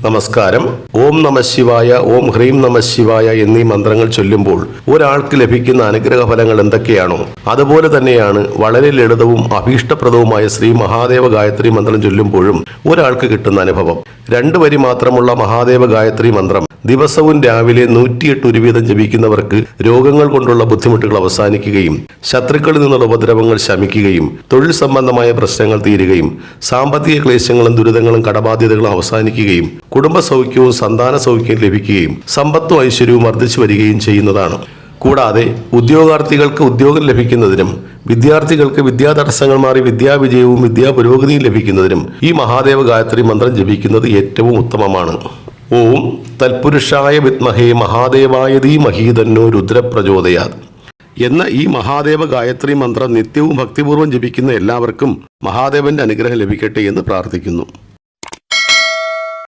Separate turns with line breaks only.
നമസ്കാരം. ഓം നമ ശിവായ, ഓം ഹ്രീം നമ ശിവായ എന്നീ മന്ത്രങ്ങൾ ചൊല്ലുമ്പോൾ ഒരാൾക്ക് ലഭിക്കുന്ന അനുഗ്രഹ ഫലങ്ങൾ എന്തൊക്കെയാണോ അതുപോലെ തന്നെയാണ് വളരെ ലളിതവും അഭീഷ്ടപ്രദവുമായ ശ്രീ മഹാദേവ ഗായത്രി മന്ത്രം ചൊല്ലുമ്പോഴും ഒരാൾക്ക് കിട്ടുന്ന അനുഭവം. 2 വരി മാത്രമുള്ള മഹാദേവ ഗായത്രി മന്ത്രം ദിവസവും രാവിലെ 108 ഉരു വീതം ജപിക്കുന്നവർക്ക് രോഗങ്ങൾ കൊണ്ടുള്ള ബുദ്ധിമുട്ടുകൾ അവസാനിക്കുകയും ശത്രുക്കളിൽ നിന്നുള്ള ഉപദ്രവങ്ങൾ ശമിക്കുകയും തൊഴിൽ സംബന്ധമായ പ്രശ്നങ്ങൾ തീരുകയും സാമ്പത്തിക ക്ലേശങ്ങളും ദുരിതങ്ങളും കടബാധ്യതകളും അവസാനിക്കുകയും കുടുംബ സൗഖ്യവും സന്താന സൗഖ്യവും ലഭിക്കുകയും സമ്പത്തും ഐശ്വര്യവും വർദ്ധിച്ചു വരികയും ചെയ്യുന്നതാണ്. കൂടാതെ ഉദ്യോഗാർത്ഥികൾക്ക് ഉദ്യോഗം ലഭിക്കുന്നതിനും വിദ്യാർത്ഥികൾക്ക് വിദ്യാതടസ്സങ്ങൾ മാറി വിദ്യാവിജയവും വിദ്യാപുരോഗതിയും ലഭിക്കുന്നതിനും ഈ മഹാദേവ ഗായത്രി മന്ത്രം ജപിക്കുന്നത് ഏറ്റവും ഉത്തമമാണ്. ഓം തൽപുരുഷായ വിദ്മഹേ മഹാദേവായ ധീമഹി തന്നോ രുദ്രപ്രചോദയാത് എന്ന ഈ മഹാദേവ ഗായത്രി മന്ത്രം നിത്യവും ഭക്തിപൂർവ്വം ജപിക്കുന്ന എല്ലാവർക്കും മഹാദേവന്റെ അനുഗ്രഹം ലഭിക്കട്ടെ എന്ന് പ്രാർത്ഥിക്കുന്നു.